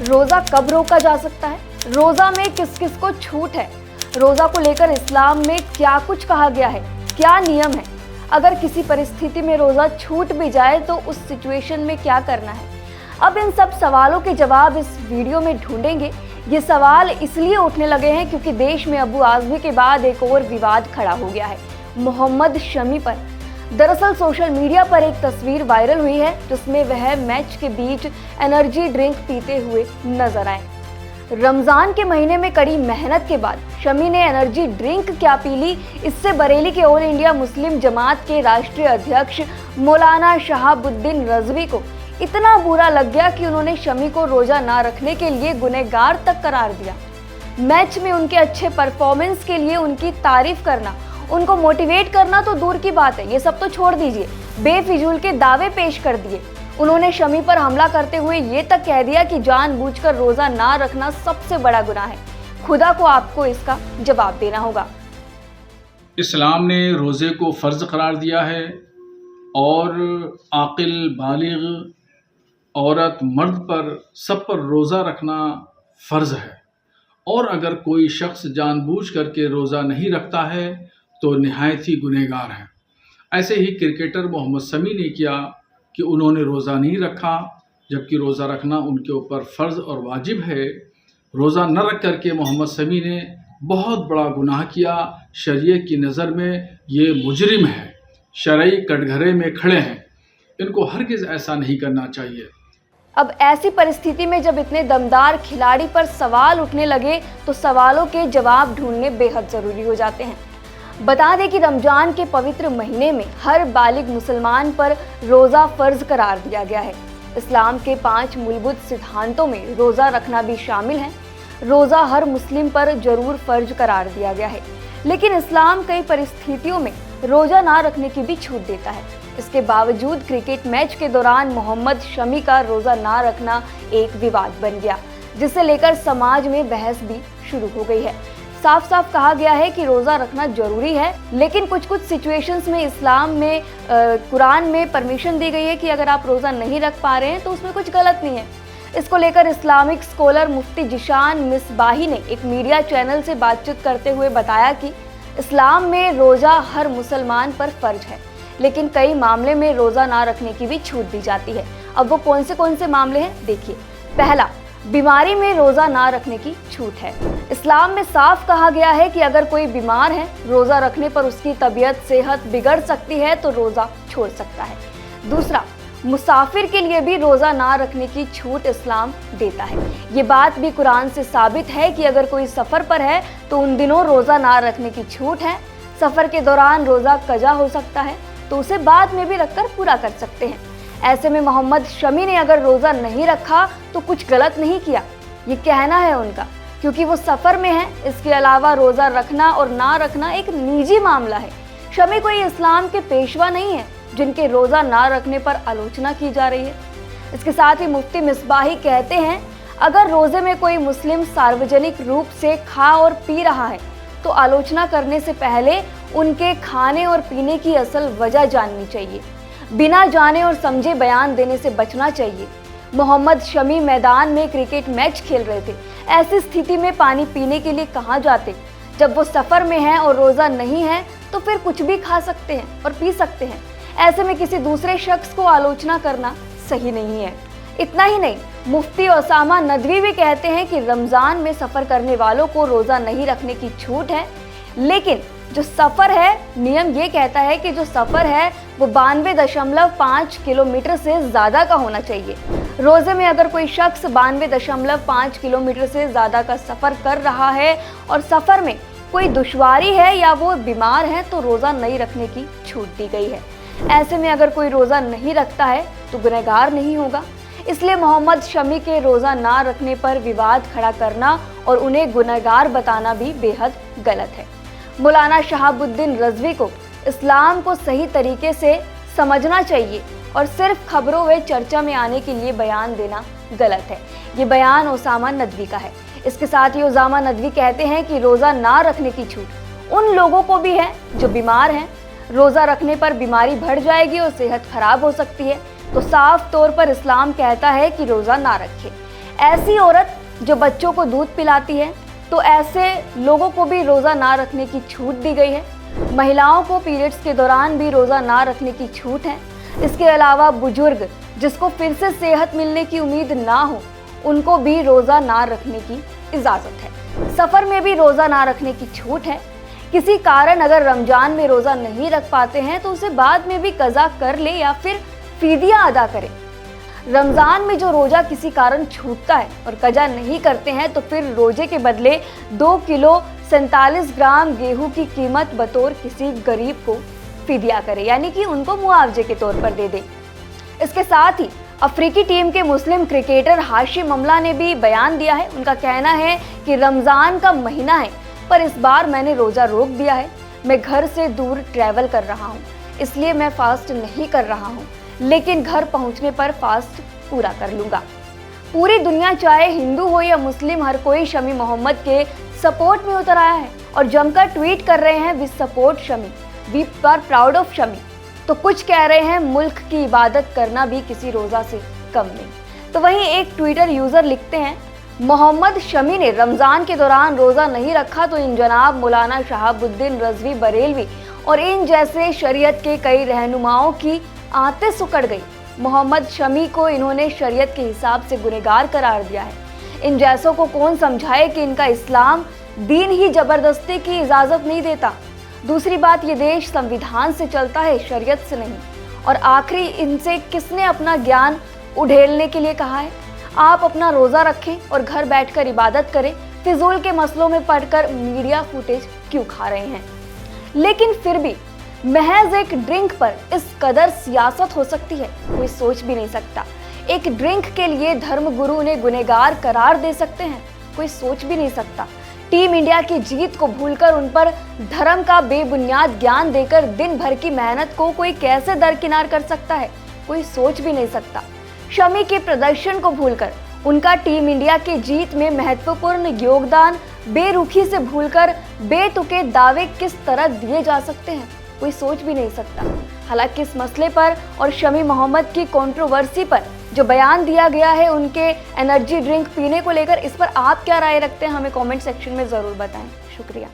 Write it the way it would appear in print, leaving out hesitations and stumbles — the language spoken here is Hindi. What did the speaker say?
रोजा कब रोका जा सकता है? रोजा में किस किस को छूट है? रोजा को लेकर इस्लाम में क्या कुछ कहा गया है? क्या नियम है? अगर किसी परिस्थिति में रोजा छूट भी जाए तो उस सिचुएशन में क्या करना है? अब इन सब सवालों के जवाब इस वीडियो में ढूंढेंगे। ये सवाल इसलिए उठने लगे हैं क्योंकि देश में अबू आज़मी के बाद एक और विवाद खड़ा हो गया है, मोहम्मद शमी पर। दरअसल सोशल मीडिया पर एक तस्वीर वायरल हुई है जिसमें वह मैच के बीच एनर्जी ड्रिंक पीते हुए नजर आए। रमजान के महीने में कड़ी मेहनत के बाद शमी ने एनर्जी ड्रिंक क्या पी ली, इससे बरेली के ऑल इंडिया मुस्लिम जमात के राष्ट्रीय अध्यक्ष मौलाना शहाबुद्दीन रजवी को इतना बुरा लग गया कि उन्होंने शमी को रोजा ना रखने के लिए गुनहगार तक करार दिया। मैच में उनके अच्छे परफॉर्मेंस के लिए उनकी तारीफ करना, उनको मोटिवेट करना तो दूर की बात है, ये सब तो छोड़ दीजिए, बेफिजूल के दावे पेश कर दिए। उन्होंने शमी पर हमला करते हुए ये तक कह दिया कि जानबूझकर रोजा ना रखना सबसे बड़ा गुनाह है। खुदा को आपको इसका जवाब देना होगा। इस्लाम ने रोज़े को फ़र्ज़ करार दिया है और आकिल बालिग औरत मर्द पर सब पर रोज़ा रखना फ़र्ज़ है। और अगर कोई शख्स जानबूझ करके रोज़ा नहीं रखता है तो निहायत ही गुनहगार है। ऐसे ही क्रिकेटर मोहम्मद शमी ने किया कि उन्होंने रोज़ा नहीं रखा, जबकि रोज़ा रखना उनके ऊपर फ़र्ज़ और वाजिब है। रोज़ा न रख करके मोहम्मद शमी ने बहुत बड़ा गुनाह किया। शरीयत की नज़र में ये मुजरिम है, शरई कटघरे में खड़े हैं। इनको हरगिज़ ऐसा नहीं करना चाहिए। अब ऐसी परिस्थिति में जब इतने दमदार खिलाड़ी पर सवाल उठने लगे तो सवालों के जवाब ढूंढने बेहद ज़रूरी हो जाते हैं। बता दें कि रमजान के पवित्र महीने में हर बालिग मुसलमान पर रोज़ा फ़र्ज करार दिया गया है। इस्लाम के 5 मूलभूत सिद्धांतों में रोज़ा रखना भी शामिल है। रोज़ा हर मुस्लिम पर जरूर फ़र्ज करार दिया गया है, लेकिन इस्लाम कई परिस्थितियों में रोज़ा ना रखने की भी छूट देता है। इसके बावजूद क्रिकेट मैच के दौरान मोहम्मद शमी का रोज़ा ना रखना एक विवाद बन गया, जिसे लेकर समाज में बहस भी शुरू हो गई है। साफ साफ कहा गया है कि रोज़ा रखना जरूरी है, लेकिन कुछ कुछ सिचुएशंस में इस्लाम में कुरान में परमिशन दी गई है कि अगर आप रोज़ा नहीं रख पा रहे हैं तो उसमें कुछ गलत नहीं है। इसको लेकर इस्लामिक स्कॉलर मुफ्ती जिशान मिसबाही ने एक मीडिया चैनल से बातचीत करते हुए बताया कि इस्लाम में रोज़ा हर मुसलमान पर फ़र्ज है, लेकिन कई मामले में रोज़ा ना रखने की भी छूट दी जाती है। अब वो कौन से मामले हैं, देखिए। पहला, बीमारी में रोज़ा ना रखने की छूट है। इस्लाम में साफ कहा गया है कि अगर कोई बीमार है, रोज़ा रखने पर उसकी तबीयत सेहत बिगड़ सकती है तो रोज़ा छोड़ सकता है। दूसरा, मुसाफिर के लिए भी रोज़ा ना रखने की छूट इस्लाम देता है। ये बात भी कुरान से साबित है कि अगर कोई सफ़र पर है तो उन दिनों रोज़ा ना रखने की छूट है। सफ़र के दौरान रोज़ा कज़ा हो सकता है तो उसे बाद में भी रखकर पूरा कर सकते हैं। ऐसे में मोहम्मद शमी ने अगर रोज़ा नहीं रखा तो कुछ गलत नहीं किया, ये कहना है उनका, क्योंकि वो सफ़र में है। इसके अलावा रोज़ा रखना और ना रखना एक निजी मामला है। शमी कोई इस्लाम के पेशवा नहीं है जिनके रोज़ा ना रखने पर आलोचना की जा रही है। इसके साथ ही मुफ्ती मिसबाही कहते हैं, अगर रोज़े में कोई मुस्लिम सार्वजनिक रूप से खा और पी रहा है तो आलोचना करने से पहले उनके खाने और पीने की असल वजह जाननी चाहिए। बिना जाने और समझे बयान देने से बचना चाहिए। मोहम्मद शमी मैदान में क्रिकेट मैच खेल रहे थे। ऐसी स्थिति में पानी पीने के लिए कहाँ जाते? जब वो सफ़र में हैं और रोज़ा नहीं है तो फिर कुछ भी खा सकते हैं और पी सकते हैं। ऐसे में किसी दूसरे शख्स को आलोचना करना सही नहीं है। इतना ही नहीं, मुफ्ती ओसामा नदवी भी कहते हैं कि रमज़ान में सफ़र करने वालों को रोज़ा नहीं रखने की छूट है, लेकिन जो सफ़र है, नियम ये कहता है कि जो सफ़र है वो 92.5 किलोमीटर से ज़्यादा का होना चाहिए। रोज़े में अगर कोई शख्स 92.5 किलोमीटर से ज़्यादा का सफ़र कर रहा है और सफ़र में कोई दुश्वारी है या वो बीमार है तो रोज़ा नहीं रखने की छूट दी गई है। ऐसे में अगर कोई रोज़ा नहीं रखता है तो गुनहगार नहीं होगा। इसलिए मोहम्मद शमी के रोज़ा ना रखने पर विवाद खड़ा करना और उन्हें गुनहगार बताना भी बेहद गलत है। मौलाना शहाबुद्दीन रजवी को इस्लाम को सही तरीके से समझना चाहिए और सिर्फ खबरों व चर्चा में आने के लिए बयान देना गलत है। ये बयान ओसामा नदवी का है। इसके साथ ही ओसामा नदवी कहते हैं कि रोज़ा ना रखने की छूट उन लोगों को भी है जो बीमार हैं। रोज़ा रखने पर बीमारी बढ़ जाएगी और सेहत खराब हो सकती है, तो साफ तौर पर इस्लाम कहता है कि रोज़ा ना रखें। ऐसी औरत जो बच्चों को दूध पिलाती है, तो ऐसे लोगों को भी रोज़ा ना रखने की छूट दी गई है। महिलाओं को पीरियड्स के दौरान भी रोज़ा ना रखने की छूट है। इसके अलावा बुजुर्ग जिसको फिर से सेहत मिलने की उम्मीद ना हो, उनको भी रोज़ा ना रखने की इजाज़त है। सफ़र में भी रोज़ा ना रखने की छूट है। किसी कारण अगर रमज़ान में रोज़ा नहीं रख पाते हैं तो उसे बाद में भी कज़ा कर ले या फिर फ़िदिया अदा करें। रमज़ान में जो रोज़ा किसी कारण छूटता है और कज़ा नहीं करते हैं तो फिर रोज़े के बदले 2 किलो 47 ग्राम गेहूं की कीमत बतौर किसी गरीब को फ़िदिया करें, यानी कि उनको मुआवजे के तौर पर दे दें। इसके साथ ही अफ्रीकी टीम के मुस्लिम क्रिकेटर हाशिम अमला ने भी बयान दिया है। उनका कहना है कि रमज़ान का महीना है पर इस बार मैंने रोज़ा रोक दिया है। मैं घर से दूर ट्रैवल कर रहा हूँ, इसलिए मैं फास्ट नहीं कर रहा हूँ, लेकिन घर पहुँचने पर फास्ट पूरा कर लूँगा। पूरी दुनिया चाहे हिंदू हो या मुस्लिम, हर कोई शमी मोहम्मद के सपोर्ट में उतर आया है और जमकर ट्वीट कर रहे हैं, we support Shami, we are proud of Shami. तो कुछ कह रहे हैं मुल्क की इबादत करना भी किसी रोज़ा से कम नहीं। तो वहीं एक ट्विटर यूज़र लिखते हैं, मोहम्मद शमी ने रमज़ान के दौरान रोज़ा नहीं रखा तो इन जनाब मौलाना शहाबुद्दीन रज़वी बरेलवी और इन जैसे शरीयत के कई रहनुमाओं की आंतें सुकड़ गई। मोहम्मद शमी को इन्होंने शरीयत के हिसाब से गुनहगार करार दिया है। इन जैसों को कौन समझाए कि इनका इस्लाम दीन ही ज़बरदस्ती की इजाज़त नहीं देता। दूसरी बात, ये देश संविधान से चलता है, शरीयत से नहीं। और आखिरी, इनसे किसने अपना ज्ञान उड़ेलने के लिए कहा है? आप अपना रोज़ा रखें और घर बैठकर इबादत करें। फिजूल के मसलों में पढ़कर मीडिया फुटेज क्यों खा रहे हैं? लेकिन फिर भी महज एक ड्रिंक पर इस कदर सियासत हो सकती है, कोई सोच भी नहीं सकता। एक ड्रिंक के लिए धर्मगुरु उन्हें गुनहगार करार दे सकते हैं, कोई सोच भी नहीं सकता। टीम इंडिया की जीत को भूलकर उन पर धर्म का बेबुनियाद ज्ञान देकर दिन भर की मेहनत को कोई कैसे दरकिनार कर सकता है, कोई सोच भी नहीं सकता। शमी के प्रदर्शन को भूलकर उनका टीम इंडिया की जीत में महत्वपूर्ण योगदान बेरुखी से भूलकर बेतुके दावे किस तरह दिए जा सकते हैं, कोई सोच भी नहीं सकता। हालांकि इस मसले पर और शमी मोहम्मद की कंट्रोवर्सी पर जो बयान दिया गया है उनके एनर्जी ड्रिंक पीने को लेकर, इस पर आप क्या राय रखते हैं, हमें कमेंट सेक्शन में ज़रूर बताएं। शुक्रिया।